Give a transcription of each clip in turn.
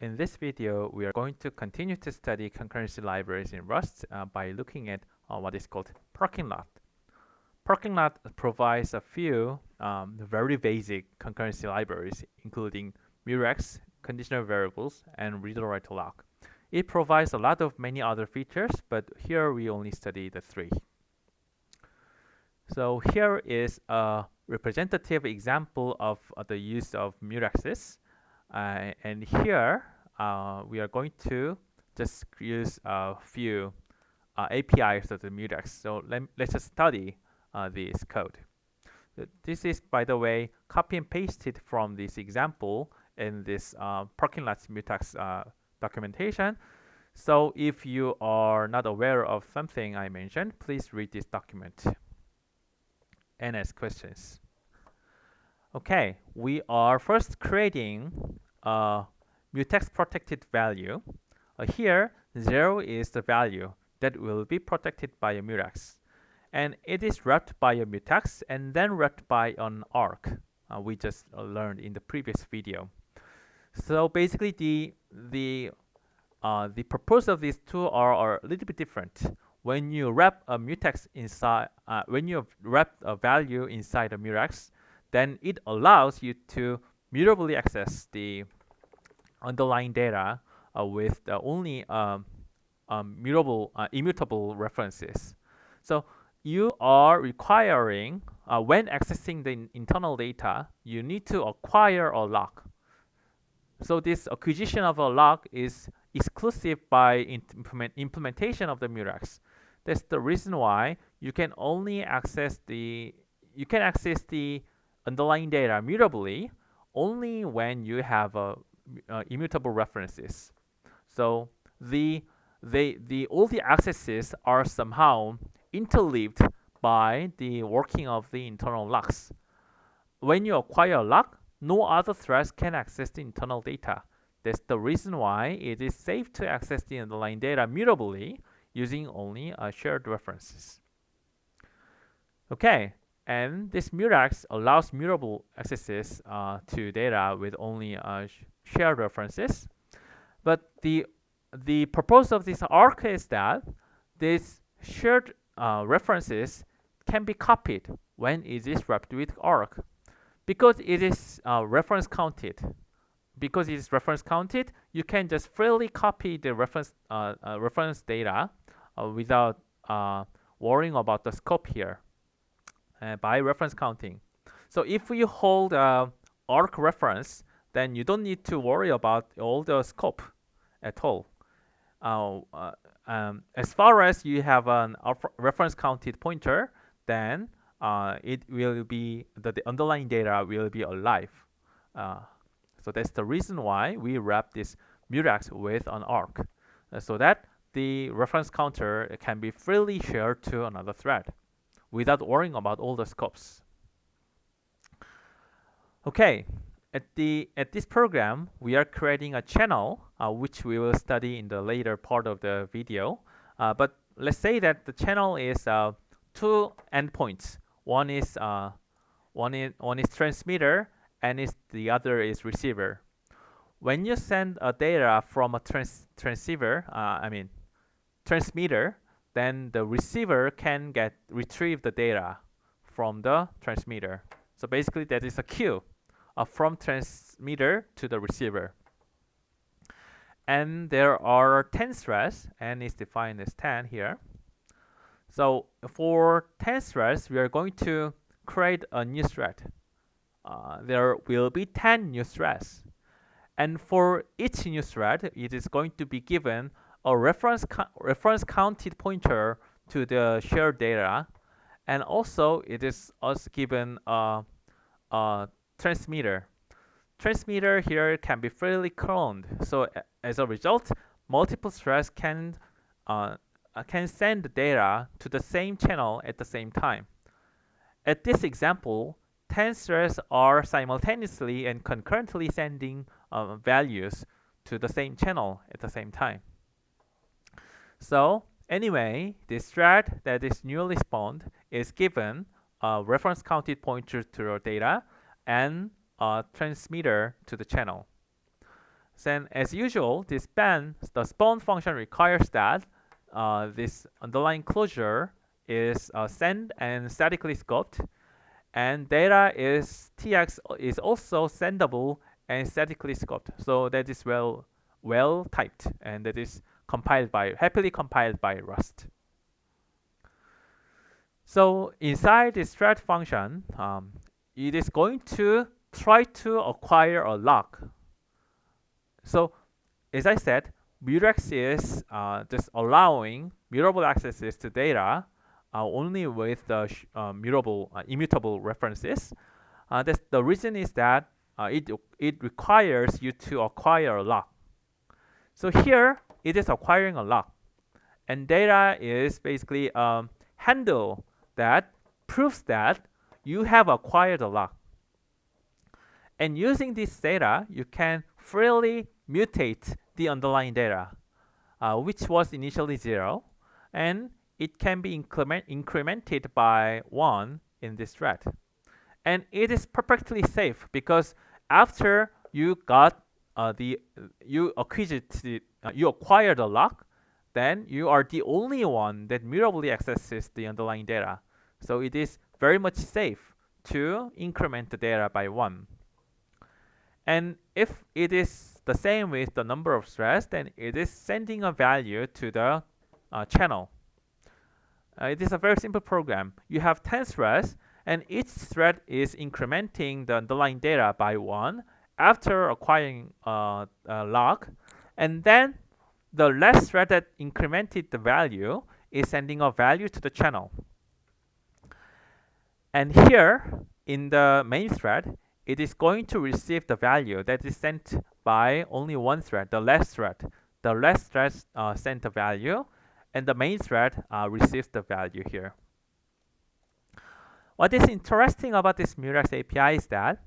In this video, we are going to continue to study concurrency libraries in Rust by looking at what is called parking lot. Parking lot provides a few very basic concurrency libraries, including Mutex, conditional variables, and read-write-lock. It provides a lot of many other features, but here we only study the three. So here is a representative example of the use of Mutexes. And here we are going to just use a few APIs of the Mutex. So let's just study this code. This is, by the way, copy and pasted from this example in this parking lot Mutex documentation. So if you are not aware of something I mentioned, please read this document and ask questions. Okay, we are first creating a mutex protected value. Here, 0 is the value that will be protected by a mutex. And it is wrapped by a mutex and then wrapped by an arc. We just learned in the previous video. So basically, the purpose of these two are a little bit different. When you wrap a mutex inside, when you wrap a value inside a mutex, then it allows you to mutably access the underlying data with only immutable references. So you are requiring, when accessing the internal data, you need to acquire a lock. So this acquisition of a lock is exclusive by implementation of the mutex. That's the reason why you can only access the underlying data mutably only when you have immutable references. So all the accesses are somehow interleaved by the working of the internal locks. When you acquire a lock, no other threads can access the internal data. That's the reason why it is safe to access the underlying data mutably using only shared references. Okay, and this mutex allows mutable accesses to data with only shared references. But the purpose of this arc is that these shared references can be copied when it is wrapped with arc. Because it is reference counted. Because it is reference counted, you can just freely copy the reference data without worrying about the scope here by reference counting. So if you hold arc reference, then you don't need to worry about all the scope at all. As far as you have an reference counted pointer, then it will be the underlying data will be alive. So that's the reason why we wrap this mutex with an arc, so that the reference counter can be freely shared to another thread without worrying about all the scopes. Okay, at this program, we are creating a channel, which we will study in the later part of the video. But let's say that the channel is two endpoints. One is transmitter, and the other is receiver. When you send data from a transmitter, then the receiver can retrieve the data from the transmitter. So basically, that is a queue from transmitter to the receiver. And there are 10 threads, and it's defined as 10 here. So for 10 threads, we are going to create a new thread. There will be 10 new threads. And for each new thread, it is going to be given a reference counted pointer to the shared data. And also, it is also given a transmitter. Transmitter here can be freely cloned. So as a result, multiple threads can send the data to the same channel at the same time. At this example, 10 threads are simultaneously and concurrently sending values to the same channel at the same time. So anyway, this thread that is newly spawned is given a reference counted pointer to your data and a transmitter to the channel. Then, as usual, the spawn function requires that this underlying closure is sent and statically scoped, and data is tx is also sendable and statically scoped. So that is well typed, and that is happily compiled by Rust. So inside this thread function, it is going to try to acquire a lock. So as I said, Mutex is just allowing mutable accesses to data only with the immutable references. The reason is that it requires you to acquire a lock. So here it is acquiring a lock, and data is basically handle that proves that you have acquired a lock. And using this data, you can freely mutate the underlying data, which was initially 0, and it can be incremented by 1 in this thread. And it is perfectly safe because after you got you acquired the lock, then you are the only one that mutably accesses the underlying data. So it is very much safe to increment the data by 1. And if it is the same with the number of threads, then it is sending a value to the channel. It is a very simple program. You have 10 threads, and each thread is incrementing the underlying data by 1 after acquiring a lock. And then the last thread that incremented the value is sending a value to the channel. And here, in the main thread, it is going to receive the value that is sent by only one thread, the last thread. The last thread sent the value, and the main thread receives the value here. What is interesting about this Mutex API is that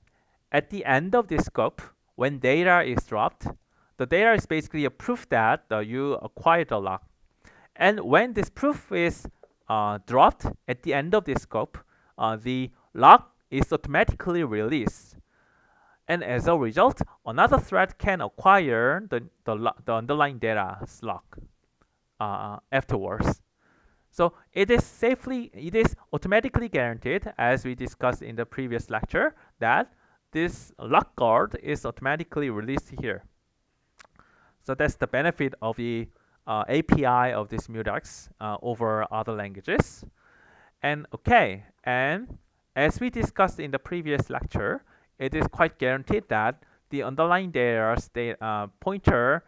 at the end of this scope, when data is dropped, the data is basically a proof that you acquired a lock. And when this proof is dropped at the end of this scope, the lock is automatically released. And as a result, another thread can acquire the underlying data lock afterwards. So it is automatically guaranteed, as we discussed in the previous lecture, that this lock guard is automatically released here. So that's the benefit of the API of this Mutex over other languages. And as we discussed in the previous lecture, it is quite guaranteed that the underlying data pointer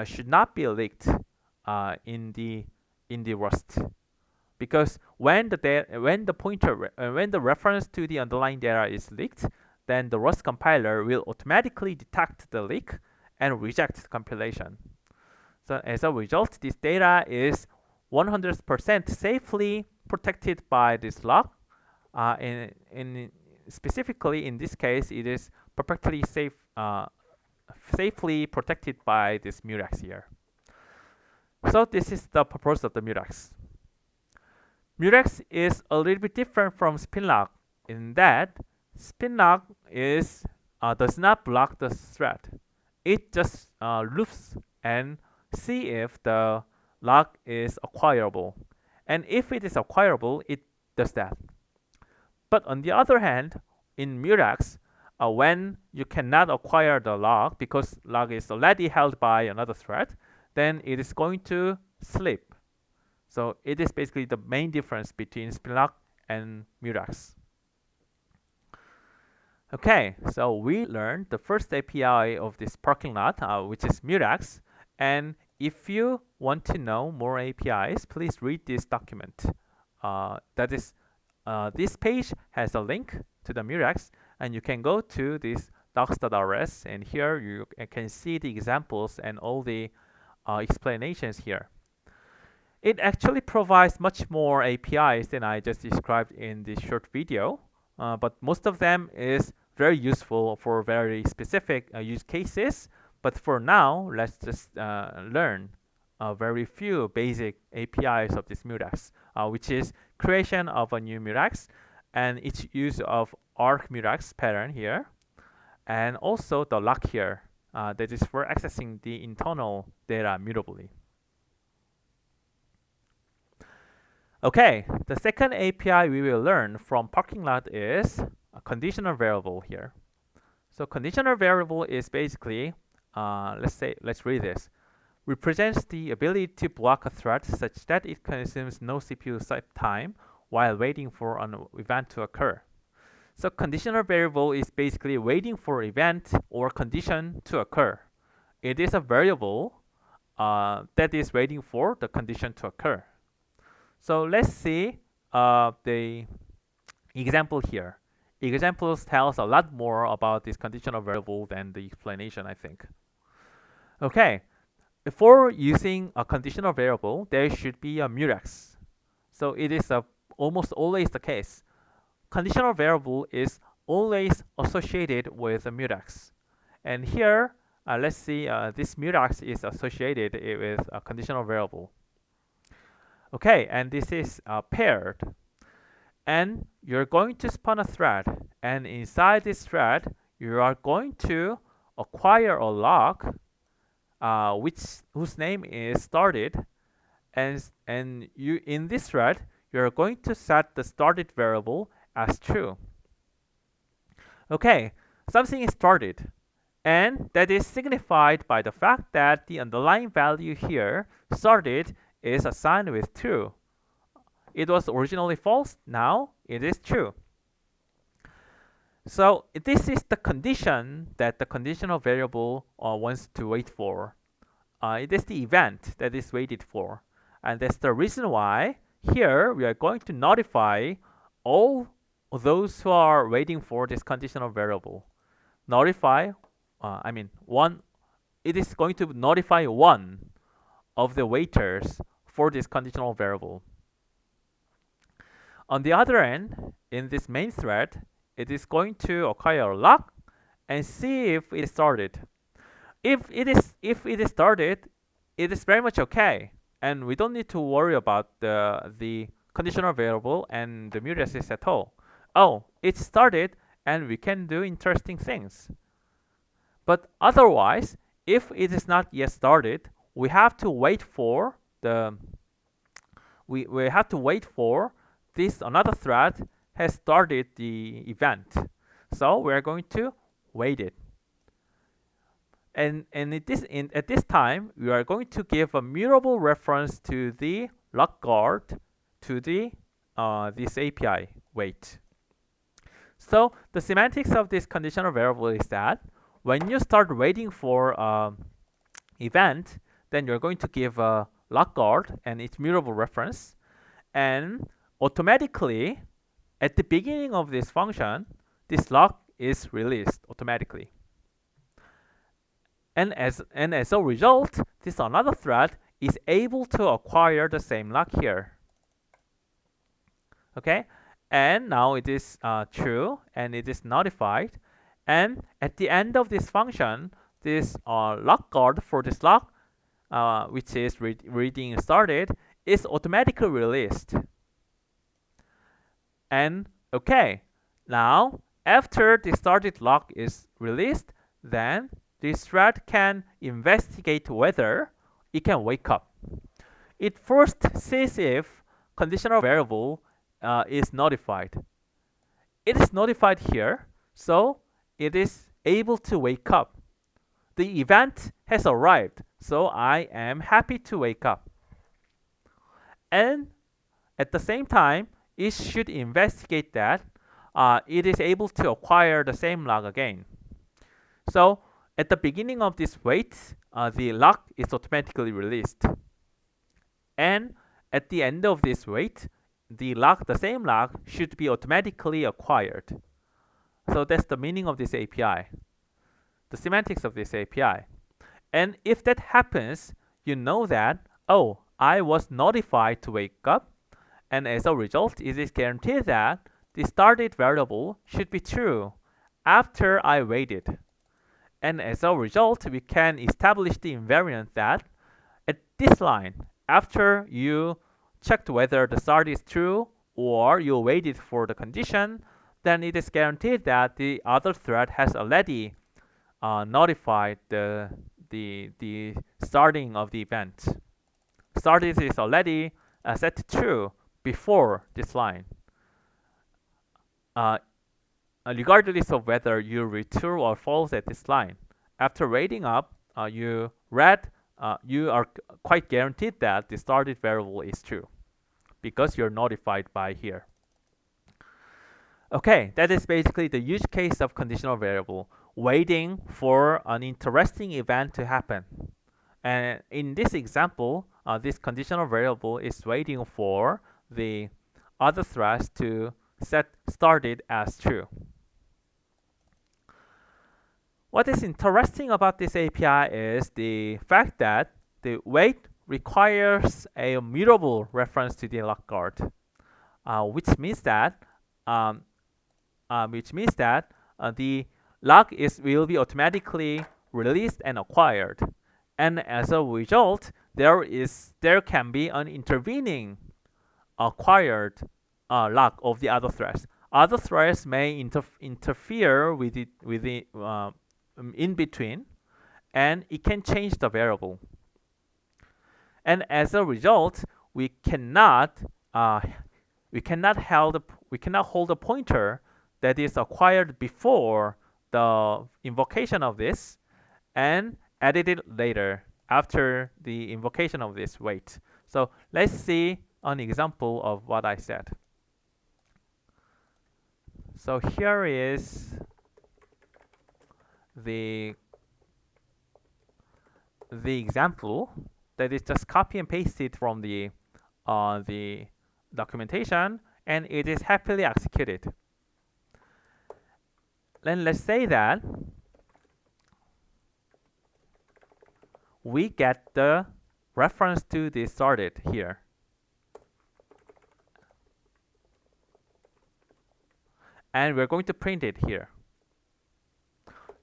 should not be leaked in the Rust, because when the reference to the underlying data is leaked, then the Rust compiler will automatically detect the leak and reject the compilation. So as a result, this data is 100% safely protected by this lock. Specifically in this case, it is perfectly safely protected by this Mutex here. So this is the purpose of the Mutex. Mutex is a little bit different from spinlock in that spinlock does not block the thread. It just loops and see if the lock is acquirable. And if it is acquirable, it does that. But on the other hand, in Mutex, when you cannot acquire the lock because lock is already held by another thread, then it is going to sleep. So it is basically the main difference between spinlock and Mutex. Okay, so we learned the first API of this parking lot, which is Mutex. And if you want to know more APIs, please read this document. This page has a link to the Mutex, and you can go to this docs.rs, and here you can see the examples and all the explanations here. It actually provides much more APIs than I just described in this short video, but most of them is very useful for very specific use cases. But for now, let's just learn very few basic APIs of this Mutex, which is creation of a new Mutex and its use of arc Mutex pattern here, and also the lock here, that is for accessing the internal data mutably. Okay, the second API we will learn from parking lot is a conditional variable here. So conditional variable is basically, let's read this. Represents the ability to block a thread such that it consumes no CPU time while waiting for an event to occur. So conditional variable is basically waiting for event or condition to occur. It is a variable that is waiting for the condition to occur. So let's see the example here. Examples tells a lot more about this conditional variable than the explanation, I think. Okay, before using a conditional variable, there should be a mutex. So it is almost always the case. Conditional variable is always associated with a mutex. And here, let's see, this mutex is associated with a conditional variable. Okay, and this is paired. And you're going to spawn a thread. And inside this thread, you are going to acquire a lock whose name is started. And you in this thread, you're going to set the started variable as true. Okay, something is started, and that is signified by the fact that the underlying value here, started, is assigned with true. It was originally false, now it is true. So this is the condition that the conditional variable wants to wait for. It is the event that is waited for. And that's the reason why here we are going to notify all those who are waiting for this conditional variable. Notify, it is going to notify one of the waiters for this conditional variable. On the other end, in this main thread, it is going to acquire a lock and see if it is started. If it is started, it is very much okay, and we don't need to worry about the conditional variable and the mutex at all. Oh, it started, and we can do interesting things. But otherwise, if it is not yet started, we have to wait for this another thread has started the event. So we're going to wait it. And at this time, we are going to give a mutable reference to the lock guard to the this API wait. So the semantics of this conditional variable is that when you start waiting for event, then you're going to give a lock guard and its mutable reference, and automatically at the beginning of this function, this lock is released automatically. And as a result, this another thread is able to acquire the same lock here. Okay, and now it is true and it is notified. And at the end of this function, this lock guard for this lock, which is reading started, is automatically released. And okay, now after the started lock is released, then this thread can investigate whether it can wake up. It first sees if conditional variable is notified. It is notified here, so it is able to wake up. The event has arrived, so I am happy to wake up. And at the same time, it should investigate that it is able to acquire the same lock again. So at the beginning of this wait, the lock is automatically released. And at the end of this wait, the same lock should be automatically acquired. So that's the meaning of this API, the semantics of this API. And if that happens, you know that, oh, I was notified to wake up, and as a result, it is guaranteed that the started variable should be true after I waited. And as a result, we can establish the invariant that at this line, after you checked whether the start is true or you waited for the condition, then it is guaranteed that the other thread has already notify the starting of the event. Started is already set to true before this line. Regardless of whether you read true or false at this line, after waiting up, you are quite guaranteed that the started variable is true because you're notified by here. Okay, that is basically the use case of conditional variable, waiting for an interesting event to happen. And in this example, this conditional variable is waiting for the other threads to set started as true. What is interesting about this API is the fact that the wait requires a mutable reference to the lock guard, which means that the lock will be automatically released and acquired, and as a result, there can be an intervening acquired lock of the other threads. Other threads may interfere with it in between, and it can change the variable. And as a result, we cannot hold a pointer that is acquired before the invocation of this and edit it later after the invocation of this wait. So let's see an example of what I said. So here is the example that is just copy and pasted from the documentation, and it is happily executed. Then let's say that we get the reference to the started here. And we're going to print it here.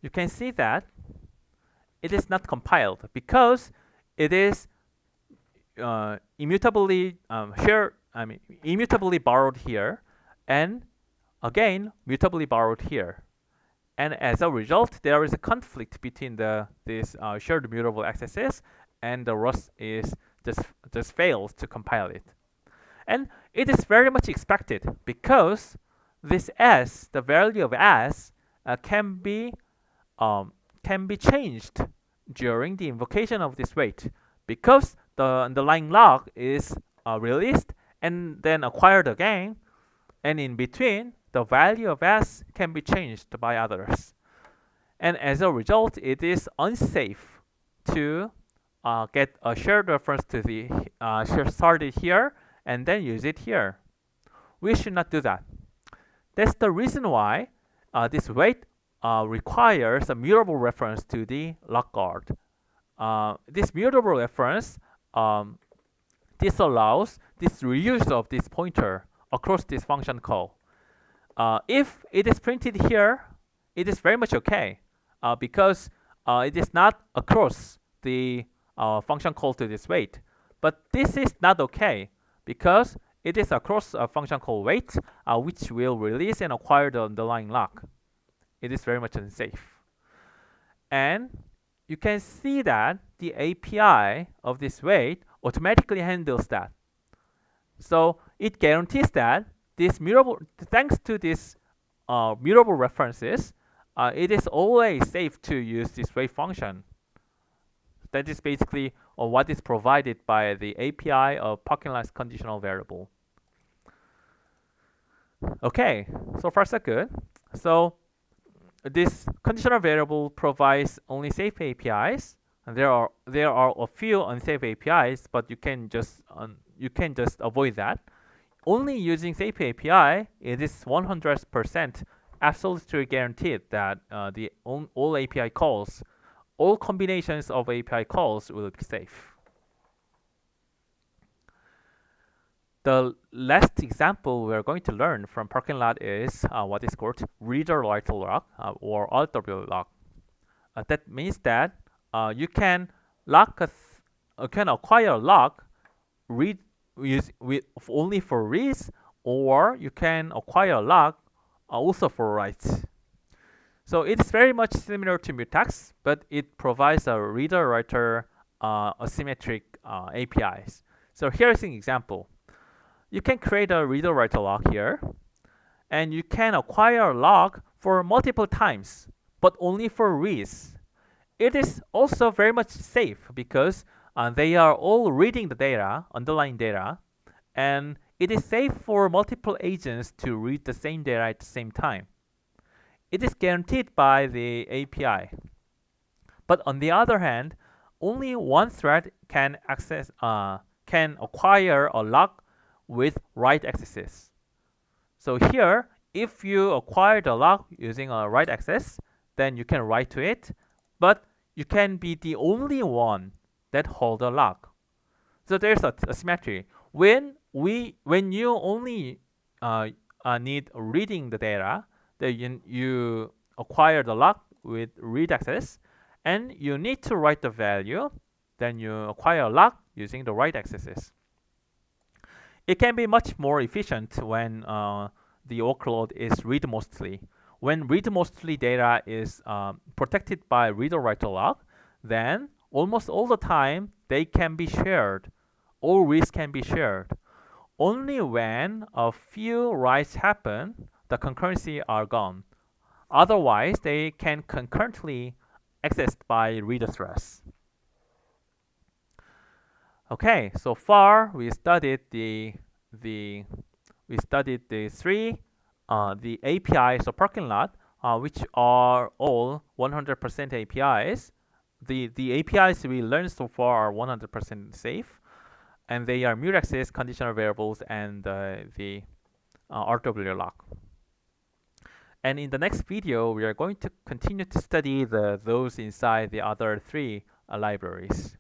You can see that it is not compiled because it is immutably borrowed here, and again mutably borrowed here. And as a result, there is a conflict between this shared mutable accesses, and the Rust is just fails to compile it. And it is very much expected because this s, the value of s, can be changed during the invocation of this wait, because the underlying lock is released and then acquired again, and in between the value of s can be changed by others. And as a result, it is unsafe to get a shared reference to the shared started here and then use it here. We should not do that. That's the reason why this wait requires a mutable reference to the lock guard. This mutable reference disallows this reuse of this pointer across this function call. If it is printed here, it is very much okay because it is not across the function call to this wait. But this is not okay because it is across a function called wait, which will release and acquire the underlying lock. It is very much unsafe. And you can see that the API of this wait automatically handles that. So it guarantees that this mutable, thanks to this mutable references, it is always safe to use this wait function. That is basically what is provided by the API of parking lot conditional variable. Okay, so far so good. So this conditional variable provides only safe APIs, and there are a few unsafe APIs, but you can just avoid that. Only using safe API, it is 100% absolutely guaranteed that all API calls, all combinations of API calls will be safe. The last example we're going to learn from parking lot is what is called reader writer lock or RW lock. That means that you can acquire a lock only for reads, or you can acquire a lock also for writes. So it's very much similar to Mutex, but it provides a reader-writer asymmetric APIs. So here's an example. You can create a reader-writer log here, and you can acquire a log for multiple times, but only for reads. It is also very much safe because they are all reading the data, underlying data, and it is safe for multiple agents to read the same data at the same time. It is guaranteed by the API. But on the other hand, only one thread can acquire a log with write accesses. So here, if you acquire the log using a write access, then you can write to it, but you can be the only one that hold a log. So there's a symmetry. When you only need reading the data, then you acquire the log with read access, and you need to write the value, then you acquire a log using the write accesses. It can be much more efficient when the workload is read-mostly. When read-mostly data is protected by reader-writer log, then almost all the time they can be shared. All reads can be shared. Only when a few writes happen, the concurrency are gone. Otherwise, they can concurrently accessed by reader threads. Okay, so far we studied the three the APIs of parking lot, which are all 100% APIs. The APIs we learned so far are 100% safe, and they are Mutexes, conditional variables, and the RW lock. And in the next video, we are going to continue to study those inside the other three libraries.